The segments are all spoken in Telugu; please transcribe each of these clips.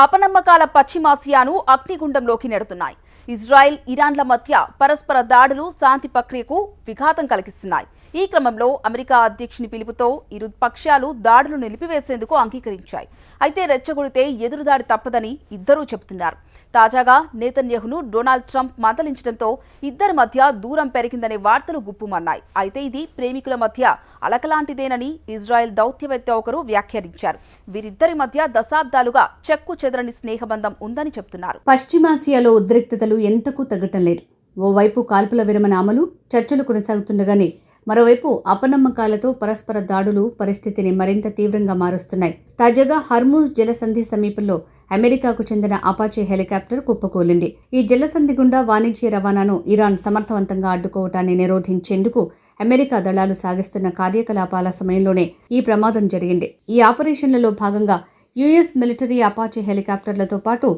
అపనమ్మకాల పశ్చిమాసియాను అగ్నిగుండంలోకి నెడుతున్నాయి. ఇజ్రాయెల్, ఇరాన్ల మధ్య పరస్పర దాడులు శాంతి ప్రక్రియకు విఘాతం కలిగిస్తున్నాయి. ఈ క్రమంలో అమెరికా అధ్యక్షుని పిలుపుతో ఇరు పక్షాలు దాడులు నిలిపివేసేందుకు అంగీకరించాయి. అయితే రెచ్చగొడితే ఎదురుదాడి తప్పదని ఇద్దరూ చెబుతున్నారు. తాజాగా నేతన్యాహును డొనాల్డ్ ట్రంప్ మందలించడంతో ఇద్దరి మధ్య దూరం పెరిగిందనే వార్తలు గుప్పుమన్నాయి. అయితే ఇది ప్రేమికుల మధ్య అలకలాంటిదేనని ఇజ్రాయెల్ దౌత్యవేత్త ఒకరు వ్యాఖ్యానించారు. వీరిద్దరి మధ్య దశాబ్దాలుగా చెక్కు చెదరని స్నేహబంధం ఉందని చెబుతున్నారు. పశ్చిమాసియాలో ఉద్రిక్తతలు ఎంతకు తగ్గటం లేదు. ఓవైపు కాల్పుల విరమణ అమలు, చర్చలు కొనసాగుతుండగానే మరోవైపు అపనమ్మకాలతో పరస్పర దాడులు పరిస్థితిని మరింత తీవ్రంగా మారుస్తున్నాయి. తాజాగా హర్మూజ్ జలసంధి సమీపంలో అమెరికాకు చెందిన అపాచే హెలికాప్టర్ కుప్పకూలింది. ఈ జలసంధి గుండా వాణిజ్య రవాణాను ఇరాన్ సమర్థవంతంగా అడ్డుకోవటాన్ని నిరోధించేందుకు అమెరికా దళాలు సాగిస్తున్న కార్యకలాపాల సమయంలోనే ఈ ప్రమాదం జరిగింది. ఈ ఆపరేషన్లలో భాగంగా యుఎస్ మిలిటరీ అపాచే హెలికాప్టర్లతో పాటు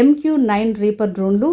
MQ-9 రీపర్ డ్రోన్లు,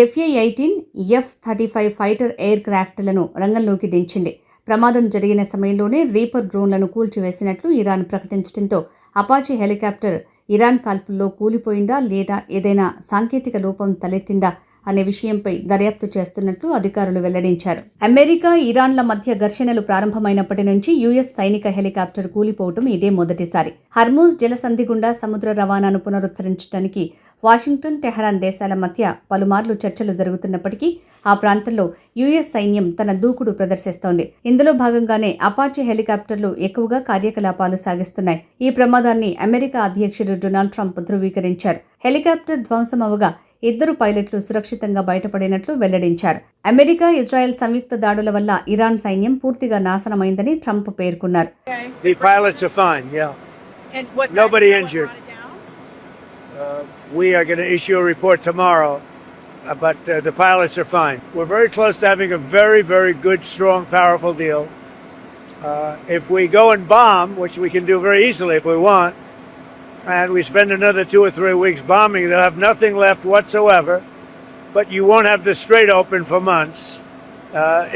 FA-18, F-35 ఫైటర్ ఎయిర్ క్రాఫ్ట్లను రంగంలోకి దించింది. ప్రమాదం జరిగిన సమయంలోనే రీపర్ డ్రోన్లను కూల్చివేసినట్లు ఇరాన్ ప్రకటించడంతో అపాచే హెలికాప్టర్ ఇరాన్ కాల్పుల్లో కూలిపోయిందా లేదా ఏదైనా సాంకేతిక లోపం తలెత్తిందా అనే విషయంపై దర్యాప్తు చేస్తున్నట్లు అధికారులు వెల్లడించారు. అమెరికా, ఇరాన్ల మధ్య ఘర్షణలు ప్రారంభమైనప్పటి నుంచి యుఎస్ సైనిక హెలికాప్టర్ కూలిపోవటం ఇదే మొదటిసారి. హర్మూజ్ జలసంధి గుండా సముద్ర రవాణాను పునరుద్ధరించడానికి వాషింగ్టన్, టెహరాన్ దేశాల మధ్య పలుమార్లు చర్చలు జరుగుతున్నప్పటికీ ఆ ప్రాంతంలో యుఎస్ సైన్యం తన దూకుడు ప్రదర్శిస్తోంది. ఇందులో భాగంగానే అపాచే హెలికాప్టర్లు ఎక్కువగా కార్యకలాపాలు సాగిస్తున్నాయి. ఈ ప్రమాదాన్ని అమెరికా అధ్యక్షుడు డొనాల్డ్ ట్రంప్ ధృవీకరించారు. హెలికాప్టర్ ధ్వంసమవగా ఇద్దరు పైలట్లు సురక్షితంగా బయటపడినట్లు వెల్లడించారు. అమెరికా, ఇజ్రాయెల్ సంయుక్త దాడుల వల్ల ఇరాన్ సైన్యం పూర్తిగా నాశనమైందని ట్రంప్ పేర్కొన్నారు. We are going to issue a report tomorrow, but the pilots are fine. We're very close to having a very, very good, strong, powerful deal. If we go and bomb, which we can do very easily if we want, and we spend another 2 or 3 weeks bombing, they'll have nothing left whatsoever, but you won't have the Strait open for months.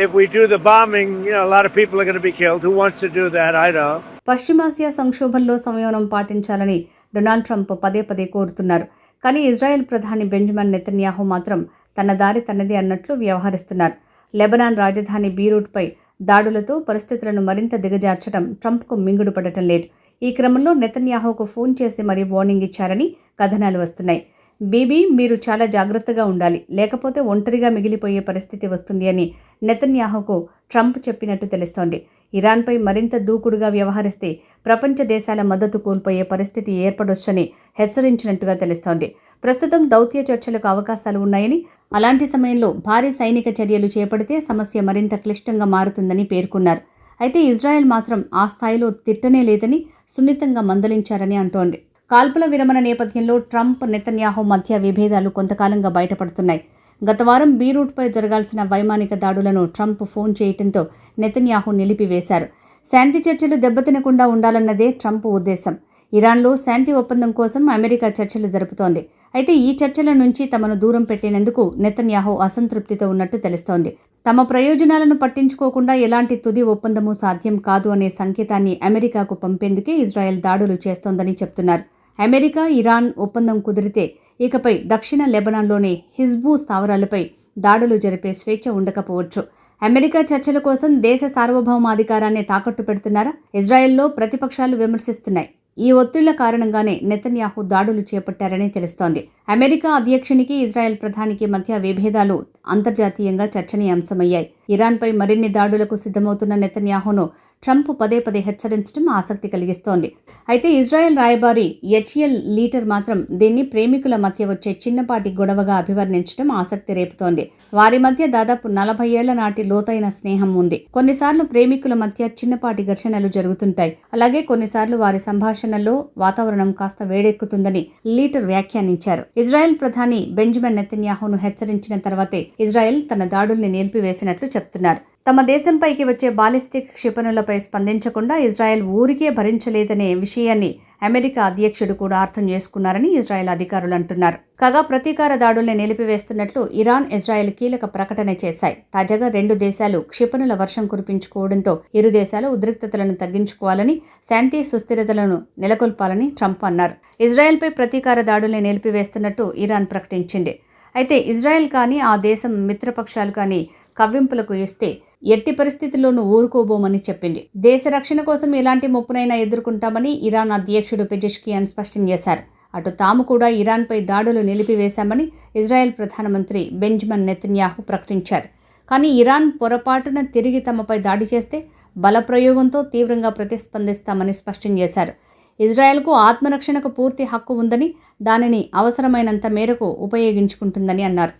If we do the bombing, a lot of people are going to be killed. Who wants to do that? I don't. పశ్చిమాసియా సంక్షోభంలో సంయమనం పాటించాలని డొనాల్డ్ ట్రంప్ పదే పదే కోరుతున్నారు. కానీ ఇజ్రాయెల్ ప్రధాని బెంజమిన్ నెతన్యాహు మాత్రం తన దారి తనదే అన్నట్లు వ్యవహరిస్తున్నారు. లెబనాన్ రాజధాని బీరూట్పై దాడులతో పరిస్థితులను మరింత దిగజార్చడం ట్రంప్కు మింగుడు పడటం లేదు. ఈ క్రమంలో నెతన్యాహుకు ఫోన్ చేసి మరీ వార్నింగ్ ఇచ్చారని కథనాలు వస్తున్నాయి. బీబీ, మీరు చాలా జాగ్రత్తగా ఉండాలి, లేకపోతే ఒంటరిగా మిగిలిపోయే పరిస్థితి వస్తుంది అని నెతన్యాహుకు ట్రంప్ చెప్పినట్టు తెలుస్తోంది. ఇరాన్పై మరింత దూకుడుగా వ్యవహరిస్తే ప్రపంచ దేశాల మద్దతు కోల్పోయే పరిస్థితి ఏర్పడొచ్చని హెచ్చరించినట్టుగా తెలుస్తోంది. ప్రస్తుతం దౌత్య చర్చలకు అవకాశాలు ఉన్నాయని, అలాంటి సమయంలో భారీ సైనిక చర్యలు చేపడితే సమస్య మరింత క్లిష్టంగా మారుతుందని పేర్కొన్నారు. అయితే ఇజ్రాయెల్ మాత్రం ఆ స్థాయిలో తిట్టనే లేదని సున్నితంగా మందలించారని అంటోంది. కాల్పుల విరమణ నేపథ్యంలో ట్రంప్, నెతన్యాహు మధ్య విభేదాలు కొంతకాలంగా బయటపడుతున్నాయి. గత వారం బీరూట్పై జరగాల్సిన వైమానిక దాడులను ట్రంప్ ఫోన్ చేయడంతో నెతన్యాహు నిలిపివేశారు. శాంతి చర్చలు దెబ్బతినకుండా ఉండాలన్నదే ట్రంప్ ఉద్దేశం. ఇరాన్లో శాంతి ఒప్పందం కోసం అమెరికా చర్చలు జరుపుతోంది. అయితే ఈ చర్చల నుంచి తమను దూరం పెట్టినందుకు నెతన్యాహు అసంతృప్తితో ఉన్నట్టు తెలుస్తోంది. తమ ప్రయోజనాలను పట్టించుకోకుండా ఎలాంటి తుది ఒప్పందమూ సాధ్యం కాదు అనే సంకేతాన్ని అమెరికాకు పంపేందుకే ఇజ్రాయెల్ దాడులు చేస్తోందని చెప్తున్నారు. అమెరికా, ఇరాన్ ఒప్పందం కుదిరితే ఇకపై దక్షిణ లెబనాన్లోని హిజ్బూ స్థావరాలపై దాడులు జరిపే స్వేచ్ఛ ఉండకపోవచ్చు. అమెరికా చర్చల కోసం దేశ సార్వభౌమాధికారాన్ని తాకట్టు పెడుతున్నారా? ఇజ్రాయెల్లో ప్రతిపక్షాలు విమర్శిస్తున్నాయి. ఈ ఒత్తిళ్ల కారణంగానే నెతన్యాహు దాడులు చేపట్టారని తెలుస్తోంది. అమెరికా అధ్యక్షునికి, ఇజ్రాయెల్ ప్రధానికి మధ్య విభేదాలు అంతర్జాతీయంగా చర్చనీయాంశమయ్యాయి. ఇరాన్పై మరిన్ని దాడులకు సిద్ధమవుతున్న నెతన్యాహును ట్రంప్ పదే పదే హెచ్చరించడం ఆసక్తి కలిగిస్తోంది. అయితే ఇజ్రాయెల్ రాయబారి HL లీటర్ మాత్రం దీన్ని ప్రేమికుల మధ్య వచ్చే చిన్నపాటి గొడవగా అభివర్ణించడం ఆసక్తి రేపుతోంది. వారి మధ్య దాదాపు 40 ఏళ్ల నాటి లోతైన స్నేహం ఉంది. కొన్నిసార్లు ప్రేమికుల మధ్య చిన్నపాటి ఘర్షణలు జరుగుతుంటాయి. అలాగే కొన్నిసార్లు వారి సంభాషణల్లో వాతావరణం కాస్త వేడెక్కుతుందని లీటర్ వ్యాఖ్యానించారు. ఇజ్రాయెల్ ప్రధాని బెంజమిన్ నెతన్యాహును హెచ్చరించిన తర్వాతే ఇజ్రాయెల్ తన దాడుల్ని నిలిపివేసినట్లు చెప్తున్నారు. తమ దేశంపైకి వచ్చే బాలిస్టిక్ క్షిపణులపై స్పందించకుండా ఇజ్రాయెల్ ఊరికే భరించలేదనే విషయాన్ని అమెరికా అధ్యక్షుడు కూడా అర్థం చేసుకున్నారని ఇజ్రాయెల్ అధికారులు అంటున్నారు. కాగా ప్రతీకార దాడుల్ని నిలిపివేస్తున్నట్లు ఇరాన్, ఇజ్రాయెల్ కీలక ప్రకటన చేశాయి. తాజాగా రెండు దేశాలు క్షిపణుల వర్షం కురిపించుకోవడంతో ఇరు దేశాలు ఉద్రిక్తతలను తగ్గించుకోవాలని, శాంతి సుస్థిరతలను నెలకొల్పాలని ట్రంప్ అన్నారు. ఇజ్రాయెల్పై ప్రతీకార దాడుల్ని నిలిపివేస్తున్నట్టు ఇరాన్ ప్రకటించింది. అయితే ఇజ్రాయెల్ కానీ ఆ దేశం మిత్రపక్షాలు కానీ కవ్వింపులకు ఇస్తే ఎట్టి పరిస్థితుల్లోనూ ఊరుకోబోమని చెప్పింది. దేశ రక్షణ కోసం ఎలాంటి ముప్పునైనా ఎదుర్కొంటామని ఇరాన్ అధ్యక్షుడు పెజెష్కియాన్ స్పష్టం చేశారు. అటు తాము కూడా ఇరాన్పై దాడులు నిలిపివేశామని ఇజ్రాయెల్ ప్రధానమంత్రి బెంజమిన్ నెతన్యాహు ప్రకటించారు. కానీ ఇరాన్ పొరపాటున తిరిగి తమపై దాడి చేస్తే బలప్రయోగంతో తీవ్రంగా ప్రతిస్పందిస్తామని స్పష్టం చేశారు. ఇజ్రాయెల్కు ఆత్మరక్షణకు పూర్తి హక్కు ఉందని, దానిని అవసరమైనంత మేరకు ఉపయోగించుకుంటుందని అన్నారు.